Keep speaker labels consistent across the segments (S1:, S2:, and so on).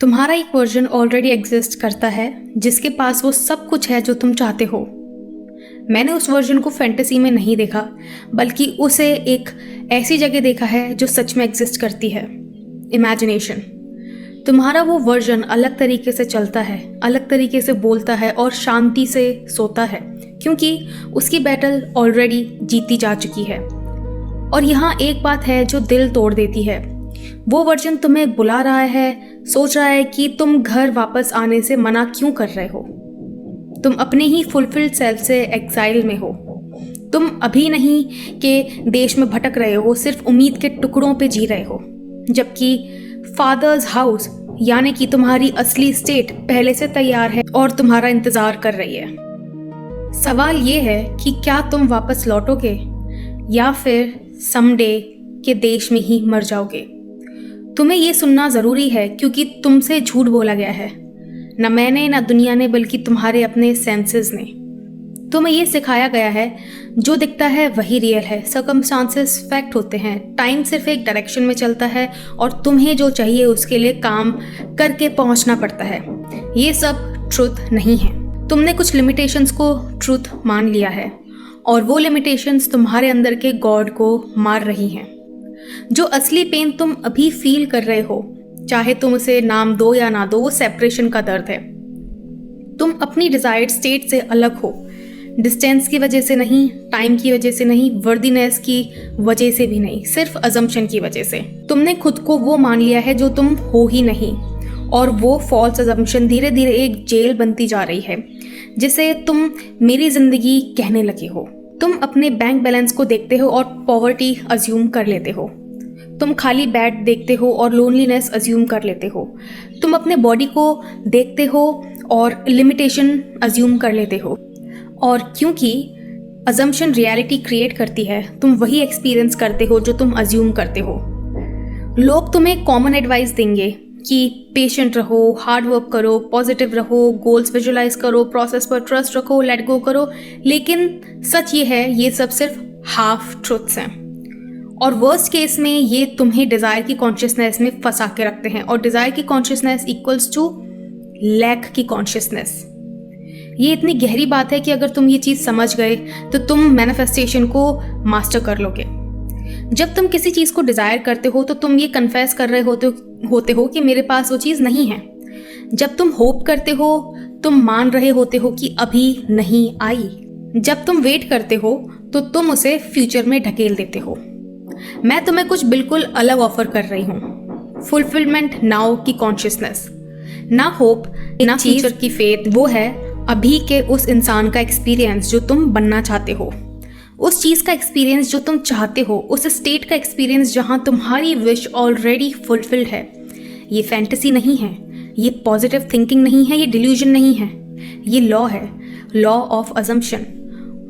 S1: तुम्हारा एक version already exist करता है जिसके पास वो सब कुछ है जो तुम चाहते हो। मैंने उस वर्जन को फैंटेसी में नहीं देखा, बल्कि उसे एक ऐसी जगह देखा है जो सच में एग्जिस्ट करती है, इमेजिनेशन। तुम्हारा वो वर्जन अलग तरीके से चलता है, अलग तरीके से बोलता है और शांति से सोता है, क्योंकि उसकी बैटल ऑलरेडी जीती जा चुकी है। और यहाँ एक बात है जो दिल तोड़ देती है। वो वर्जन तुम्हें बुला रहा है, सोच रहा है कि तुम घर वापस आने से मना क्यों कर रहे हो। तुम अपने ही फुलफिल्ड सेल्फ से एक्साइल में हो। तुम अभी नहीं के देश में भटक रहे हो, सिर्फ उम्मीद के टुकड़ों पे जी रहे हो, जबकि फादर्स हाउस यानी कि तुम्हारी असली स्टेट पहले से तैयार है और तुम्हारा इंतजार कर रही है। सवाल ये है कि क्या तुम वापस लौटोगे या फिर समडे के देश में ही मर जाओगे। तुम्हें ये सुनना ज़रूरी है क्योंकि तुमसे झूठ बोला गया है, न मैंने न दुनिया ने, बल्कि तुम्हारे अपने सेंसेस ने। तुम्हें ये सिखाया गया है जो दिखता है वही रियल है, सर्कमस्टांसेस फैक्ट होते हैं, टाइम सिर्फ एक डायरेक्शन में चलता है और तुम्हें जो चाहिए उसके लिए काम करके पहुंचना पड़ता है। ये सब ट्रुथ नहीं है। तुमने कुछ लिमिटेशंस को ट्रुथ मान लिया है और वो लिमिटेशंस तुम्हारे अंदर के गॉड को मार रही हैं। जो असली पेन तुम अभी फील कर रहे हो, चाहे तुम उसे नाम दो या ना दो, वो सेपरेशन का दर्द है। तुम अपनी डिजायर्ड स्टेट से अलग हो, डिस्टेंस की वजह से नहीं, टाइम की वजह से नहीं, वर्दीनेस की वजह से भी नहीं, सिर्फ अजम्पशन की वजह से। तुमने खुद को वो मान लिया है जो तुम हो ही नहीं, और वो फॉल्स अजम्पशन धीरे धीरे एक जेल बनती जा रही है जिसे तुम मेरी जिंदगी कहने लगे हो। तुम अपने बैंक बैलेंस को देखते हो और पॉवर्टी अज्यूम कर लेते हो। तुम खाली बेड देखते हो और लोनलीनेस अज्यूम कर लेते हो। तुम अपने बॉडी को देखते हो और लिमिटेशन अज्यूम कर लेते हो। और क्योंकि अजम्पशन रियलिटी क्रिएट करती है, तुम वही एक्सपीरियंस करते हो जो तुम अज्यूम करते हो। लोग तुम्हें कॉमन एडवाइस देंगे कि पेशेंट रहो, हार्ड वर्क करो, पॉजिटिव रहो, गोल्स विजुलाइज करो, प्रोसेस पर ट्रस्ट रखो, लेट गो करो। लेकिन सच ये है, ये सब सिर्फ हाफ ट्रुथ्स हैं। और वर्स्ट केस में ये तुम्हें डिज़ायर की कॉन्शियसनेस में फंसा के रखते हैं, और डिज़ायर की कॉन्शियसनेस इक्वल्स टू लैक की कॉन्शियसनेस। ये इतनी गहरी बात है कि अगर तुम ये चीज़ समझ गए तो तुम मैनिफेस्टेशन को मास्टर कर लोगे। जब तुम किसी चीज़ को डिज़ायर करते हो तो तुम ये कन्फेस कर रहे होते हो कि मेरे पास वो चीज़ नहीं है। जब तुम होप करते हो तुम मान रहे होते हो कि अभी नहीं आई। जब तुम वेट करते हो तो तुम उसे फ्यूचर में ढकेल देते हो। मैं तुम्हें कुछ बिल्कुल अलग ऑफर कर रही हूँ, फुलफिलमेंट नाउ की कॉन्शियसनेस। ना होप ना फ्यूचर की फेथ, वो है अभी के उस इंसान का एक्सपीरियंस जो तुम बनना चाहते हो, उस चीज़ का एक्सपीरियंस जो तुम चाहते हो, उस स्टेट का एक्सपीरियंस जहाँ तुम्हारी विश ऑलरेडी फुलफिल्ड है। ये फैंटेसी नहीं है, ये पॉजिटिव थिंकिंग नहीं है, ये डिल्यूजन नहीं है, ये लॉ है, लॉ ऑफ अजम्पशन।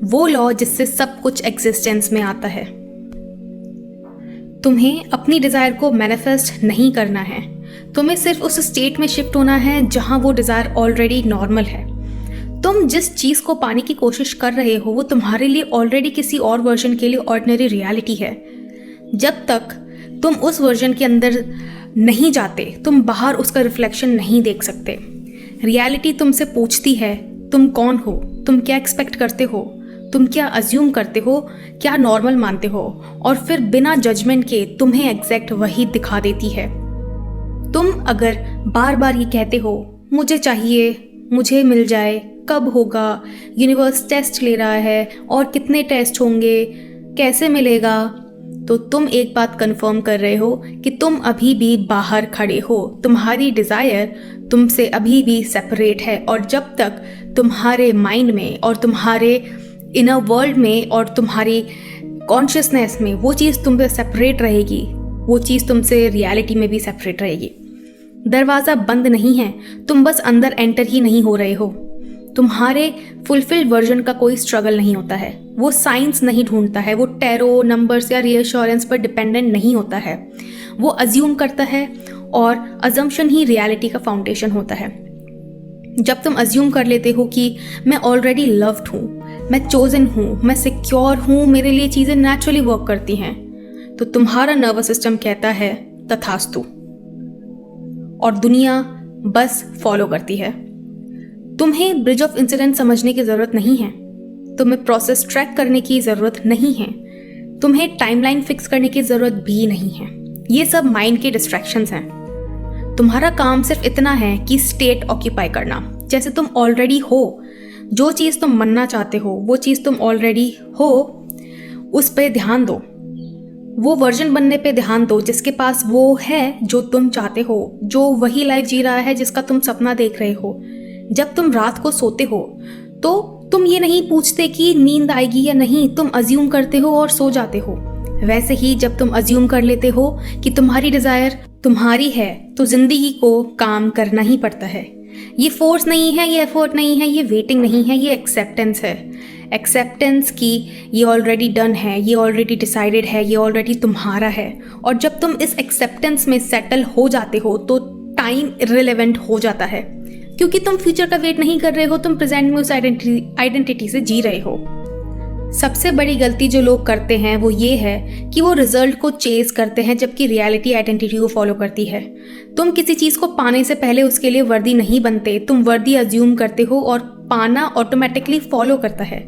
S1: वो लॉ जिससे सब कुछ एग्जिस्टेंस में आता है। तुम्हें अपनी डिज़ायर को मैनिफेस्ट नहीं करना है, तुम्हें सिर्फ उस स्टेट में शिफ्ट होना है जहाँ वो डिज़ायर ऑलरेडी नॉर्मल है। तुम जिस चीज़ को पाने की कोशिश कर रहे हो वो तुम्हारे लिए ऑलरेडी किसी और वर्जन के लिए ऑर्डिनरी रियलिटी है। जब तक तुम उस वर्जन के अंदर नहीं जाते, तुम बाहर उसका रिफ्लेक्शन नहीं देख सकते। रियलिटी तुमसे पूछती है तुम कौन हो, तुम क्या एक्सपेक्ट करते हो, तुम क्या अज्यूम करते हो, क्या नॉर्मल मानते हो, और फिर बिना जजमेंट के तुम्हें एग्जैक्ट वही दिखा देती है। तुम अगर बार बार ये कहते हो मुझे चाहिए, मुझे मिल जाए, कब होगा, यूनिवर्स टेस्ट ले रहा है और कितने टेस्ट होंगे, कैसे मिलेगा, तो तुम एक बात कंफर्म कर रहे हो कि तुम अभी भी बाहर खड़े हो। तुम्हारी डिज़ायर तुमसे अभी भी सेपरेट है, और जब तक तुम्हारे माइंड में और तुम्हारे इनर वर्ल्ड में और तुम्हारी कॉन्शियसनेस में वो चीज़ तुमसे सेपरेट रहेगी, वो चीज़ तुमसे रियलिटी में भी सेपरेट रहेगी। दरवाज़ा बंद नहीं है, तुम बस अंदर एंटर ही नहीं हो रहे हो। तुम्हारे फुलफिल्ड वर्जन का कोई स्ट्रगल नहीं होता है, वो साइंस नहीं ढूंढता है, वो टैरो नंबर्स या रियश्योरेंस पर डिपेंडेंट नहीं होता है। वो अज्यूम करता है और अजम्पशन ही रियलिटी का फाउंडेशन होता है। जब तुम अज्यूम कर लेते हो कि मैं ऑलरेडी लव्ड हूँ, मैं चोजन हूँ, मैं सिक्योर हूँ, मेरे लिए चीज़ें नेचुरली वर्क करती हैं, तो तुम्हारा नर्वस सिस्टम कहता है तथास्तु, और दुनिया बस फॉलो करती है। तुम्हें ब्रिज ऑफ इंसिडेंट समझने की ज़रूरत नहीं है, तुम्हें प्रोसेस ट्रैक करने की ज़रूरत नहीं है, तुम्हें टाइमलाइन फिक्स करने की ज़रूरत भी नहीं है। ये सब माइंड के डिस्ट्रैक्शंस हैं। तुम्हारा काम सिर्फ इतना है कि स्टेट ऑक्यूपाई करना, जैसे तुम ऑलरेडी हो। जो चीज़ तुम बनना चाहते हो, वो चीज़ तुम ऑलरेडी हो, उस पर ध्यान दो। वो वर्जन बनने पे ध्यान दो जिसके पास वो है जो तुम चाहते हो, जो वही लाइफ जी रहा है जिसका तुम सपना देख रहे हो। जब तुम रात को सोते हो तो तुम ये नहीं पूछते कि नींद आएगी या नहीं, तुम अज्यूम करते हो और सो जाते हो। वैसे ही जब तुम अज्यूम कर लेते हो कि तुम्हारी डिजायर तुम्हारी है, तो जिंदगी को काम करना ही पड़ता है। ये फोर्स नहीं है, ये एफर्ट नहीं है, ये वेटिंग नहीं है, ये एक्सेप्टेंस है। एक्सेप्टेंस की ये ऑलरेडी डन है, ये ऑलरेडी डिसाइडेड है, ये ऑलरेडी तुम्हारा है। और जब तुम इस एक्सेप्टेंस में सेटल हो जाते हो तो टाइम इररिलेवेंट हो जाता है, क्योंकि तुम फ्यूचर का वेट नहीं कर रहे हो, तुम प्रेजेंट में उस आइडेंटिटी से जी रहे हो। सबसे बड़ी गलती जो लोग करते हैं वो ये है कि वो रिजल्ट को चेज करते हैं, जबकि रियलिटी आइडेंटिटी को फॉलो करती है। तुम किसी चीज़ को पाने से पहले उसके लिए वर्दी नहीं बनते, तुम वर्दी अज्यूम करते हो और पाना ऑटोमेटिकली फॉलो करता है।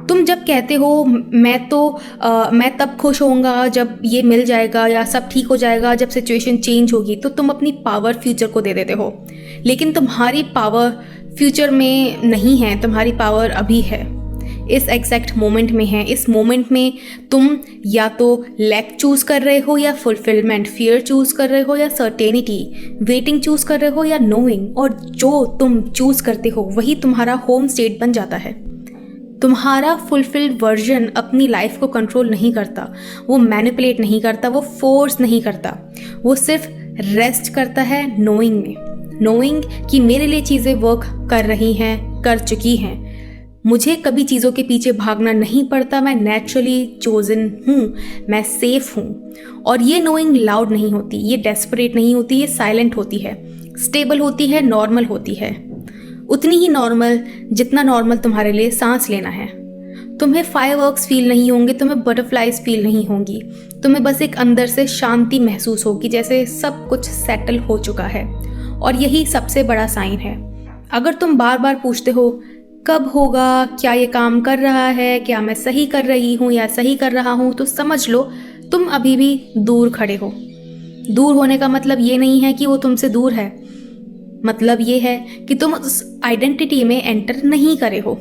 S1: तुम जब कहते हो मैं तब खुश होऊंगा जब ये मिल जाएगा या सब ठीक हो जाएगा, जब सिचुएशन चेंज होगी, तो तुम अपनी पावर फ्यूचर को दे देते हो। लेकिन तुम्हारी पावर फ्यूचर में नहीं है, तुम्हारी पावर अभी है, इस एग्जैक्ट मोमेंट में है। इस मोमेंट में तुम या तो लैक चूज कर रहे हो या फुलफिलमेंट, फियर चूज कर रहे हो या सर्टेनिटी, वेटिंग चूज कर रहे हो या नोइंग। और जो तुम चूज करते हो वही तुम्हारा होम स्टेट बन जाता है। तुम्हारा फुलफिल्ड वर्जन अपनी लाइफ को कंट्रोल नहीं करता, वो मैनिपुलेट नहीं करता, वो फोर्स नहीं करता, वो सिर्फ रेस्ट करता है नोइंग में। नोइंग कि मेरे लिए चीज़ें वर्क कर रही हैं, कर चुकी हैं, मुझे कभी चीज़ों के पीछे भागना नहीं पड़ता, मैं नेचुरली चोजन हूँ, मैं सेफ हूँ। और ये नोइंग लाउड नहीं होती, ये डेस्परेट नहीं होती, ये साइलेंट होती है, स्टेबल होती है, नॉर्मल होती है। उतनी ही नॉर्मल जितना नॉर्मल तुम्हारे लिए सांस लेना है। तुम्हें फायरवर्क्स फील नहीं होंगे, तुम्हें बटरफ्लाइज फील नहीं होंगी, तुम्हें बस एक अंदर से शांति महसूस होगी, जैसे सब कुछ सेटल हो चुका है। और यही सबसे बड़ा साइन है। अगर तुम बार बार पूछते हो कब होगा, क्या ये काम कर रहा है, क्या मैं सही कर रही हूँ या सही कर रहा हूँ, तो समझ लो तुम अभी भी दूर खड़े हो। दूर होने का मतलब ये नहीं है कि वो तुमसे दूर है, मतलब ये है कि तुम उस आइडेंटिटी में एंटर नहीं करे हो।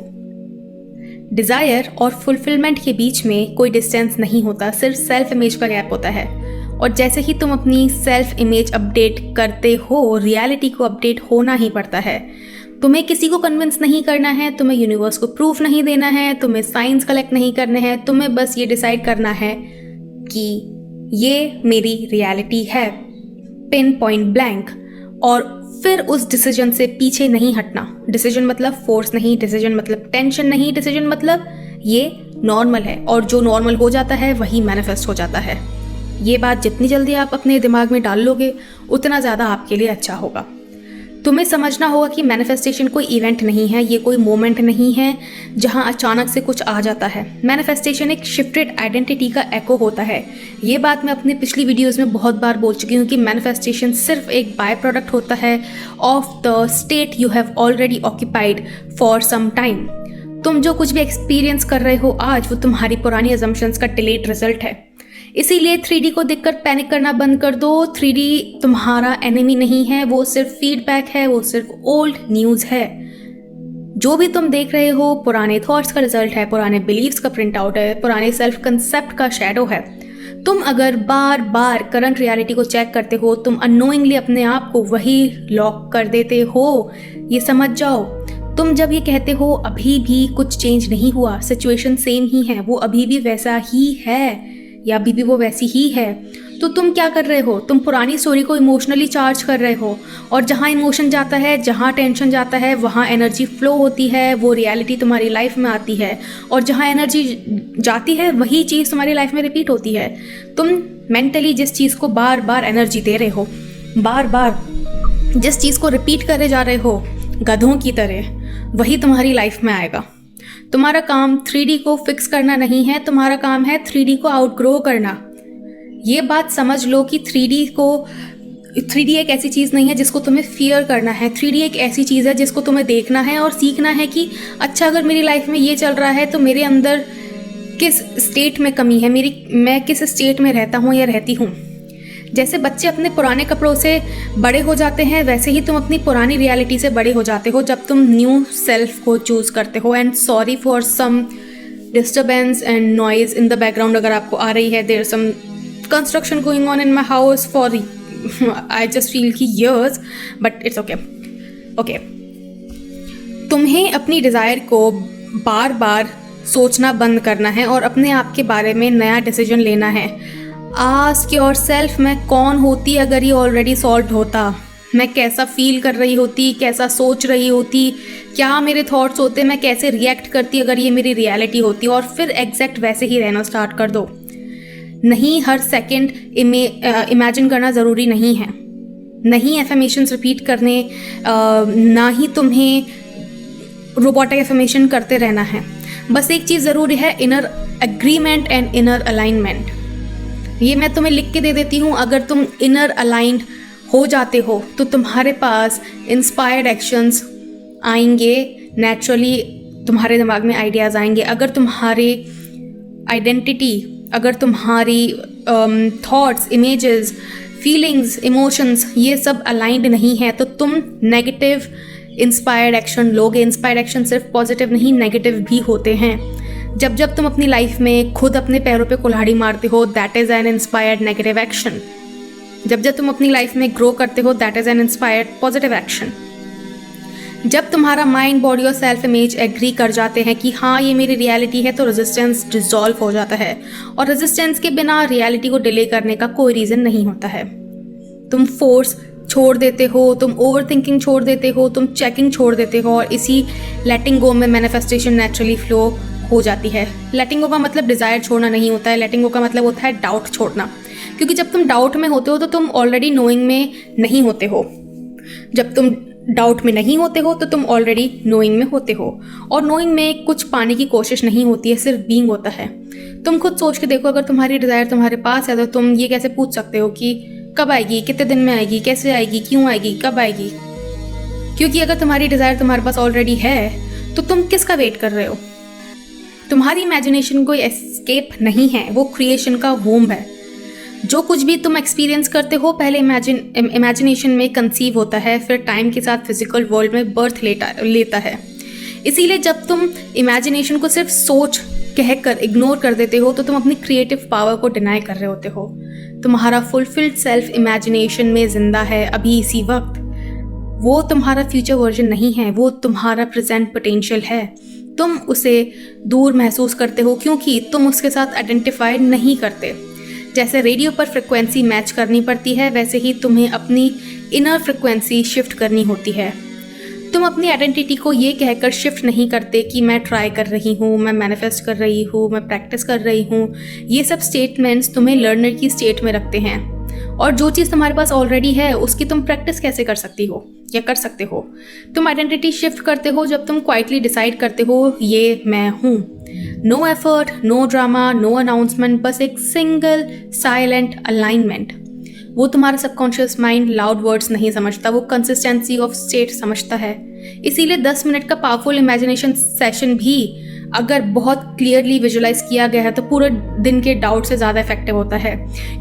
S1: डिजायर और फुलफिलमेंट के बीच में कोई डिस्टेंस नहीं होता, सिर्फ सेल्फ इमेज का गैप होता है। और जैसे ही तुम अपनी सेल्फ इमेज अपडेट करते हो, रियलिटी को अपडेट होना ही पड़ता है। तुम्हें किसी को कन्विंस नहीं करना है, तुम्हें यूनिवर्स को प्रूफ नहीं देना है, तुम्हें साइंस कलेक्ट नहीं करने हैं, तुम्हें बस ये डिसाइड करना है कि ये मेरी रियलिटी है, पिन पॉइंट ब्लैंक। और फिर उस डिसीजन से पीछे नहीं हटना। डिसीजन मतलब फोर्स नहीं, डिसीजन मतलब टेंशन नहीं, डिसीजन मतलब ये नॉर्मल है, और जो नॉर्मल हो जाता है वही मैनिफेस्ट हो जाता है। ये बात जितनी जल्दी आप अपने दिमाग में डाल लोगे उतना ज़्यादा आपके लिए अच्छा होगा। तुम्हें समझना होगा कि मैनिफेस्टेशन कोई इवेंट नहीं है, ये कोई मोमेंट नहीं है जहां अचानक से कुछ आ जाता है। मैनिफेस्टेशन एक शिफ्टेड आइडेंटिटी का एको होता है। ये बात मैं अपनी पिछली वीडियोस में बहुत बार बोल चुकी हूँ कि मैनिफेस्टेशन सिर्फ एक बाय प्रोडक्ट होता है of the state you have already occupied for some time. तुम जो कुछ भी एक्सपीरियंस कर रहे हो आज, वो तुम्हारी पुरानी अजम्पशंस का डिलेड रिजल्ट है। इसीलिए 3D को देखकर पैनिक करना बंद कर दो। 3D तुम्हारा एनिमी नहीं है, वो सिर्फ फीडबैक है, वो सिर्फ ओल्ड न्यूज़ है। जो भी तुम देख रहे हो पुराने थॉट्स का रिजल्ट है, पुराने बिलीव्स का प्रिंट आउट है, पुराने सेल्फ कंसेप्ट का शैडो है। तुम अगर बार बार करंट रियलिटी को चेक करते हो, तुम अननोइंगली अपने आप को वही लॉक कर देते हो। ये समझ जाओ। तुम जब ये कहते हो अभी भी कुछ चेंज नहीं हुआ, सिचुएशन सेम ही है, वो अभी भी वैसा ही है या अभी भी वो वैसी ही है, तो तुम क्या कर रहे हो? तुम पुरानी स्टोरी को इमोशनली चार्ज कर रहे हो। और जहाँ इमोशन जाता है, जहाँ टेंशन जाता है, वहाँ एनर्जी फ्लो होती है, वो रियलिटी तुम्हारी लाइफ में आती है। और जहाँ एनर्जी जाती है वही चीज़ तुम्हारी लाइफ में रिपीट होती है। तुम मेंटली जिस चीज़ को बार बार एनर्जी दे रहे हो, बार बार जिस चीज़ को रिपीट करे जा रहे हो गधों की तरह, वही तुम्हारी लाइफ में आएगा। तुम्हारा काम 3D को फिक्स करना नहीं है, तुम्हारा काम है 3D को आउटग्रो करना। ये बात समझ लो कि 3D को 3D एक ऐसी चीज़ नहीं है जिसको तुम्हें फियर करना है। 3D एक ऐसी चीज़ है जिसको तुम्हें देखना है और सीखना है कि अच्छा, अगर मेरी लाइफ में ये चल रहा है तो मेरे अंदर किस स्टेट में कमी है, मैं किस स्टेट में रहता हूँ या रहती हूँ। जैसे बच्चे अपने पुराने कपड़ों से बड़े हो जाते हैं, वैसे ही तुम अपनी पुरानी रियलिटी से बड़े हो जाते हो जब तुम न्यू सेल्फ को चूज़ करते हो। And sorry for some disturbance and noise in the background अगर आपको आ रही है। There some construction going on in my house for I just feel की years, but it's okay. Okay, तुम्हें अपनी डिज़ायर को बार बार सोचना बंद करना है और अपने आप के बारे में नया डिसीजन लेना है। आस्क योरसेल्फ, मैं कौन होती अगर ये ऑलरेडी सॉल्व होता? मैं कैसा फील कर रही होती, कैसा सोच रही होती, क्या मेरे थॉट्स होते, मैं कैसे रिएक्ट करती अगर ये मेरी रियलिटी होती? और फिर एग्जैक्ट वैसे ही रहना स्टार्ट कर दो। नहीं हर सेकंड इमेजिन करना ज़रूरी नहीं है, नहीं एफर्मेशंस रिपीट करने, ना ही तुम्हें रोबोटिक एफर्मेशन करते रहना है। बस एक चीज़ ज़रूरी है, inner agreement and inner alignment. ये मैं तुम्हें लिख के दे देती हूँ। अगर तुम इनर अलाइंड हो जाते हो तो तुम्हारे पास इंस्पायर्ड एक्शंस आएंगे, नेचुरली तुम्हारे दिमाग में आइडियाज़ आएंगे। अगर तुम्हारे आइडेंटिटी, अगर तुम्हारी थॉट्स, इमेजेस, फीलिंग्स, इमोशंस ये सब अलाइंड नहीं है तो तुम नेगेटिव इंस्पायर्ड एक्शन लोगे। इंस्पायर्ड एक्शन सिर्फ पॉजिटिव नहीं, नेगेटिव भी होते हैं। जब जब तुम अपनी लाइफ में खुद अपने पैरों पे कुल्हाड़ी मारते हो, that is an inspired negative action. जब जब तुम अपनी लाइफ में ग्रो करते हो, that is an inspired positive action. जब तुम्हारा माइंड, बॉडी और सेल्फ इमेज एग्री कर जाते हैं कि हाँ ये मेरी रियलिटी है, तो रेजिस्टेंस डिसॉल्व हो जाता है। और रेजिस्टेंस के बिना रियलिटी को डिले करने का कोई रीज़न नहीं होता है। तुम फोर्स छोड़ देते हो, तुम ओवर थिंकिंग छोड़ देते हो, तुम चेकिंग छोड़ देते हो और इसी लेटिंग गो में मैनिफेस्टेशन नेचुरली फ्लो हो जाती है। लेटिंग गो का मतलब डिज़ायर छोड़ना नहीं होता है, लेटिंग गो का मतलब होता है डाउट छोड़ना। क्योंकि जब तुम डाउट में होते हो तो तुम ऑलरेडी नोइंग में नहीं होते हो। जब तुम डाउट में नहीं होते हो तो तुम ऑलरेडी नोइंग में होते हो। और नोइंग में कुछ पाने की कोशिश नहीं होती है, सिर्फ बीइंग होता है। तुम खुद सोच के देखो, अगर तुम्हारी डिज़ायर तुम्हारे पास है तो तुम ये कैसे पूछ सकते हो कि कब आएगी, कितने दिन में आएगी, कैसे आएगी, क्यों आएगी, कब आएगी? क्योंकि अगर तुम्हारी डिज़ायर तुम्हारे पास ऑलरेडी है तो तुम किसका वेट कर रहे हो? तुम्हारी इमेजिनेशन कोई एस्केप नहीं है, वो क्रिएशन का होम है। जो कुछ भी तुम एक्सपीरियंस करते हो पहले इमेजिनेशन में कंसीव होता है, फिर टाइम के साथ फिजिकल वर्ल्ड में बर्थ लेता है। इसीलिए जब तुम इमेजिनेशन को सिर्फ सोच कहकर इग्नोर कर देते हो तो तुम अपनी क्रिएटिव पावर को डिनाई कर रहे होते हो। तुम्हारा फुलफिल्ड सेल्फ इमेजिनेशन में जिंदा है अभी इसी वक्त। वो तुम्हारा फ्यूचर वर्जन नहीं है, वो तुम्हारा प्रेजेंट पोटेंशियल है। तुम उसे दूर महसूस करते हो क्योंकि तुम उसके साथ आइडेंटिफाई नहीं करते। जैसे रेडियो पर फ्रिक्वेंसी मैच करनी पड़ती है, वैसे ही तुम्हें अपनी इनर फ्रिक्वेंसी शिफ्ट करनी होती है। तुम अपनी आइडेंटिटी को ये कहकर शिफ्ट नहीं करते कि मैं ट्राई कर रही हूँ, मैं मैनिफेस्ट कर रही हूँ, मैं प्रैक्टिस कर रही हूँ। ये सब स्टेटमेंट्स तुम्हें लर्नर की स्टेट में रखते हैं। और जो चीज़ तुम्हारे पास ऑलरेडी है उसकी तुम प्रैक्टिस कैसे कर सकती हो या कर सकते हो? तुम आइडेंटिटी शिफ्ट करते हो जब तुम क्वाइटली डिसाइड करते हो ये मैं हूँ। No effort, no drama, no announcement, बस एक सिंगल साइलेंट अलाइनमेंट। वो तुम्हारा सबकॉन्शियस माइंड लाउड वर्ड्स नहीं समझता, वो कंसिस्टेंसी ऑफ स्टेट समझता है। इसीलिए 10 मिनट का पावरफुल इमेजिनेशन सेशन भी अगर बहुत क्लियरली विजुलाइज किया गया है तो पूरे दिन के डाउट से ज़्यादा इफेक्टिव होता है।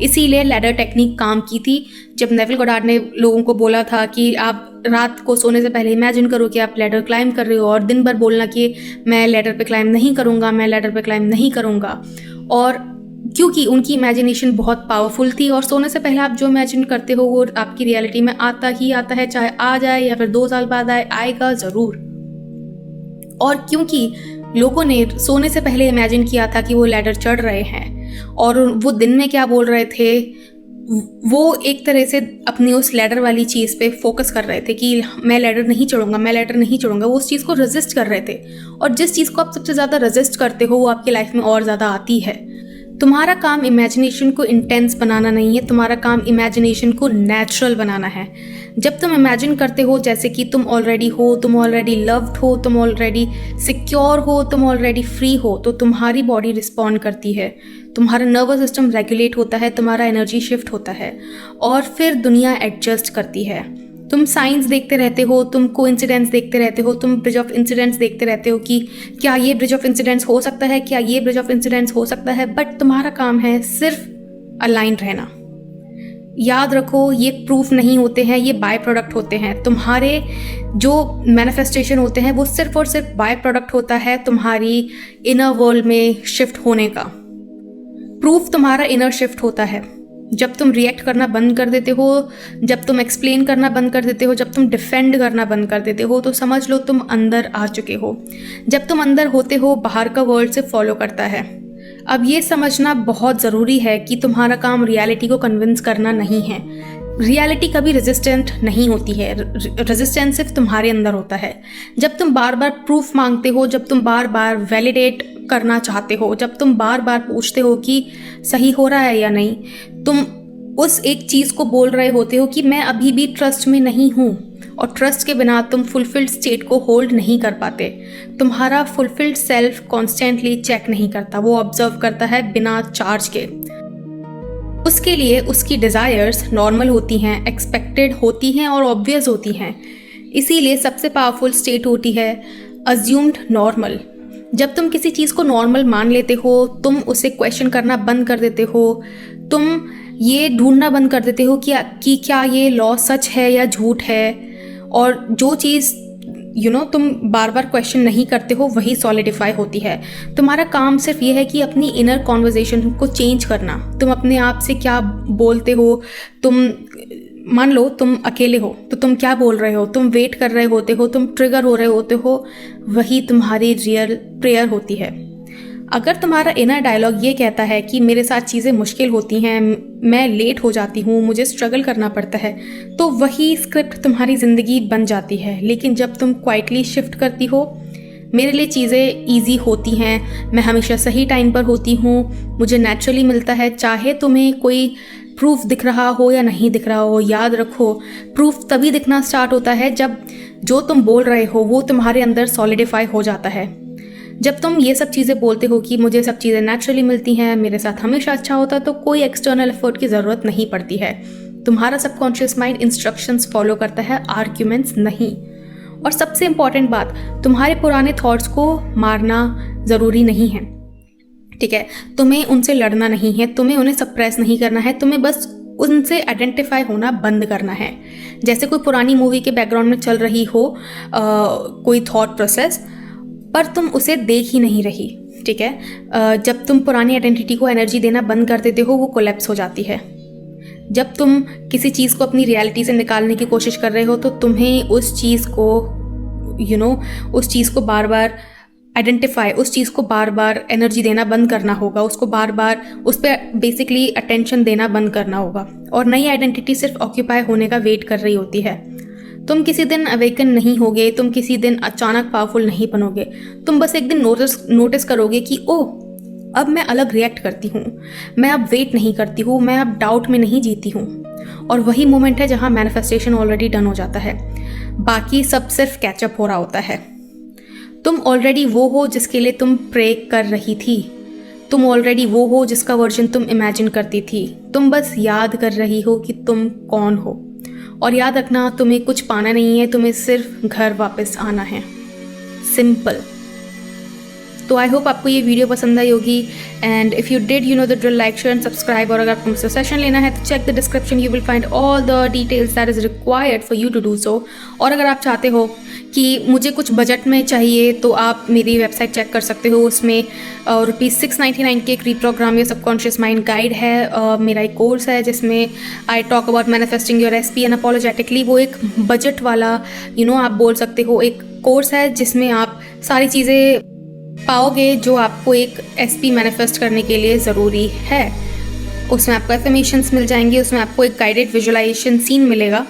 S1: इसीलिए लैडर टेक्निक काम की थी। जब नेविल गोडार्ड ने लोगों को बोला था कि आप रात को सोने से पहले इमेजिन करो कि आप लैडर क्लाइंब कर रहे हो और दिन भर बोलना कि मैं लैडर पे क्लाइंब नहीं करूँगा, मैं लैडर पे क्लाइंब नहीं करूँगा। और क्योंकि उनकी इमेजिनेशन बहुत पावरफुल थी और सोने से पहले आप जो इमेजिन करते हो वो आपकी रियलिटी में आता ही आता है, चाहे आ जाए या फिर 2 साल बाद आएगा ज़रूर। और क्योंकि लोगों ने सोने से पहले इमेजिन किया था कि वो लैडर चढ़ रहे हैं और वो दिन में क्या बोल रहे थे, वो एक तरह से अपनी उस लैडर वाली चीज़ पे फोकस कर रहे थे कि मैं लैडर नहीं चढ़ूंगा, मैं लैडर नहीं चढ़ूंगा। वो उस चीज़ को रेजिस्ट कर रहे थे और जिस चीज़ को आप सबसे ज़्यादा रेजिस्ट करते हो वो आपकी लाइफ में और ज़्यादा आती है। तुम्हारा काम इमेजिनेशन को इंटेंस बनाना नहीं है, तुम्हारा काम इमेजिनेशन को नेचुरल बनाना है। जब तुम इमेजिन करते हो जैसे कि तुम ऑलरेडी हो, तुम ऑलरेडी लव्ड हो, तुम ऑलरेडी सिक्योर हो, तुम ऑलरेडी फ्री हो, तो तुम्हारी बॉडी रिस्पॉन्ड करती है, तुम्हारा नर्वस सिस्टम रेगुलेट होता है, तुम्हारा एनर्जी शिफ्ट होता है और फिर दुनिया एडजस्ट करती है। तुम साइंस देखते रहते हो, तुम कोइंसिडेंस देखते रहते हो, तुम ब्रिज ऑफ इंसिडेंट्स देखते रहते हो कि क्या ये ब्रिज ऑफ इंसिडेंट्स हो सकता है, क्या ये ब्रिज ऑफ इंसिडेंट्स हो सकता है, बट तुम्हारा काम है सिर्फ अलाइन रहना। याद रखो, ये प्रूफ नहीं होते हैं, ये बाय प्रोडक्ट होते हैं। तुम्हारे जो मैनिफेस्टेशन होते हैं वो सिर्फ और सिर्फ बाय प्रोडक्ट होता है तुम्हारी इनर वर्ल्ड में शिफ्ट होने का। प्रूफ तुम्हारा इनर शिफ्ट होता है जब तुम रिएक्ट करना बंद कर देते हो, जब तुम एक्सप्लेन करना बंद कर देते हो, जब तुम डिफेंड करना बंद कर देते हो, तो समझ लो तुम अंदर आ चुके हो। जब तुम अंदर होते हो, बाहर का वर्ल्ड से फॉलो करता है। अब ये समझना बहुत ज़रूरी है कि तुम्हारा काम रियलिटी को कन्विंस करना नहीं है। रियलिटी कभी रेजिस्टेंट नहीं होती है, रेजिस्टेंस सिर्फ तुम्हारे अंदर होता है। जब तुम बार बार प्रूफ मांगते हो, जब तुम बार बार वैलिडेट करना चाहते हो, जब तुम बार बार पूछते हो कि सही हो रहा है या नहीं, तुम उस एक चीज़ को बोल रहे होते हो कि मैं अभी भी ट्रस्ट में नहीं हूँ। और ट्रस्ट के बिना तुम फुलफिल्ड स्टेट को होल्ड नहीं कर पाते। तुम्हारा फुलफिल्ड सेल्फ कॉन्स्टेंटली चेक नहीं करता, वो ऑब्जर्व करता है बिना चार्ज के। उसके लिए उसकी डिज़ायर्स नॉर्मल होती हैं, एक्सपेक्टेड होती हैं और ऑब्वियस होती हैं। इसीलिए सबसे पावरफुल स्टेट होती है अज्यूम्ड नॉर्मल। जब तुम किसी चीज़ को नॉर्मल मान लेते हो, तुम उसे क्वेश्चन करना बंद कर देते हो, तुम ये ढूंढना बंद कर देते हो कि क्या ये लॉ सच है या झूठ है, और जो चीज़ तुम बार बार क्वेश्चन नहीं करते हो वही सॉलिडिफाई होती है। तुम्हारा काम सिर्फ ये है कि अपनी इनर कॉन्वर्जेशन को चेंज करना। तुम अपने आप से क्या बोलते हो, तुम मान लो तुम अकेले हो तो तुम क्या बोल रहे हो, तुम वेट कर रहे होते हो, तुम ट्रिगर हो रहे होते हो, वही तुम्हारी रियल प्रेयर होती है। अगर तुम्हारा इनर डायलॉग ये कहता है कि मेरे साथ चीज़ें मुश्किल होती हैं, मैं लेट हो जाती हूँ, मुझे स्ट्रगल करना पड़ता है, तो वही स्क्रिप्ट तुम्हारी ज़िंदगी बन जाती है। लेकिन जब तुम क्वाइटली शिफ्ट करती हो, मेरे लिए चीज़ें ईजी होती हैं, मैं हमेशा सही टाइम पर होती हूँ, मुझे नेचुरली मिलता है, चाहे तुम्हें कोई प्रूफ दिख रहा हो या नहीं दिख रहा हो। याद रखो, प्रूफ तभी दिखना स्टार्ट होता है जब जो तुम बोल रहे हो वो तुम्हारे अंदर सॉलिडिफाई हो जाता है। जब तुम ये सब चीज़ें बोलते हो कि मुझे सब चीज़ें नेचुरली मिलती हैं, मेरे साथ हमेशा अच्छा होता है, तो कोई एक्सटर्नल एफर्ट की ज़रूरत नहीं पड़ती है। तुम्हारा सबकॉन्शियस माइंड इंस्ट्रक्शंस फॉलो करता है, आर्ग्यूमेंट्स नहीं। और सबसे इम्पॉर्टेंट बात, तुम्हारे पुराने थॉट्स को मारना ज़रूरी नहीं है, ठीक है? तुम्हें उनसे लड़ना नहीं है, तुम्हें उन्हें सप्रेस नहीं करना है, तुम्हें बस उनसे आइडेंटिफाई होना बंद करना है। जैसे कोई पुरानी मूवी के बैकग्राउंड में चल रही हो कोई थॉट प्रोसेस, पर तुम उसे देख ही नहीं रही, ठीक है? जब तुम पुरानी आइडेंटिटी को एनर्जी देना बंद कर देते हो, वो कोलैप्स हो जाती है। जब तुम किसी चीज़ को अपनी रियलिटी से निकालने की कोशिश कर रहे हो, तो तुम्हें उस चीज़ को उस चीज़ को बार बार आइडेंटिफाई, उस चीज़ को बार बार एनर्जी देना बंद करना होगा, उसको बार बार उस पर बेसिकली अटेंशन देना बंद करना होगा। और नई आइडेंटिटी सिर्फ ऑक्यूपाई होने का वेट कर रही होती है। तुम किसी दिन अवेकन नहीं होगे, तुम किसी दिन अचानक पावरफुल नहीं बनोगे, तुम बस एक दिन नोटिस करोगे कि ओह, अब मैं अलग रिएक्ट करती हूँ, मैं अब वेट नहीं करती हूँ, मैं अब डाउट में नहीं जीती हूँ। और वही मोमेंट है जहाँ मैनिफेस्टेशन ऑलरेडी डन हो जाता है, बाकी सब सिर्फ कैचअप हो रहा होता है। तुम ऑलरेडी वो हो जिसके लिए तुम प्रे कर रही थी, तुम ऑलरेडी वो हो जिसका वर्जन तुम इमेजिन करती थी, तुम बस याद कर रही हो कि तुम कौन हो। और याद रखना, तुम्हें कुछ पाना नहीं है, तुम्हें सिर्फ घर वापस आना है, सिंपल। तो आई होप आपको ये वीडियो पसंद आई होगी, and if you did, you know the drill, like, share and subscribe. और अगर आपको मुझसे सेशन लेना है तो check the description, you will find all the details that is required for you to do so. और अगर आप चाहते हो कि मुझे कुछ बजट में चाहिए, तो आप मेरी वेबसाइट चेक कर सकते हो, उसमें ₹699 के एक रीप्रोग्राम या सबकॉन्शियस माइंड गाइड है। मेरा एक कोर्स है जिसमें I talk about manifesting your SP unapologetically. वो एक बजट वाला आप बोल सकते हो एक कोर्स है जिसमें आप सारी चीज़ें पाओगे जो आपको एक SP मैनिफेस्ट करने के लिए ज़रूरी है। उसमें आपको एफर्मेशंस मिल जाएंगे, उसमें आपको एक गाइडेड विजुअलाइजेशन सीन मिलेगा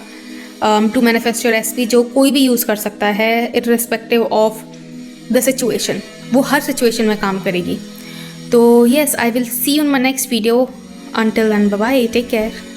S1: टू मैनिफेस्ट योर SP, जो कोई भी यूज़ कर सकता है इररिस्पेक्टिव ऑफ द सिचुएशन। वो हर सिचुएशन में काम करेगी। तो yes, I will see you in my next video. Until then, bye bye, take care.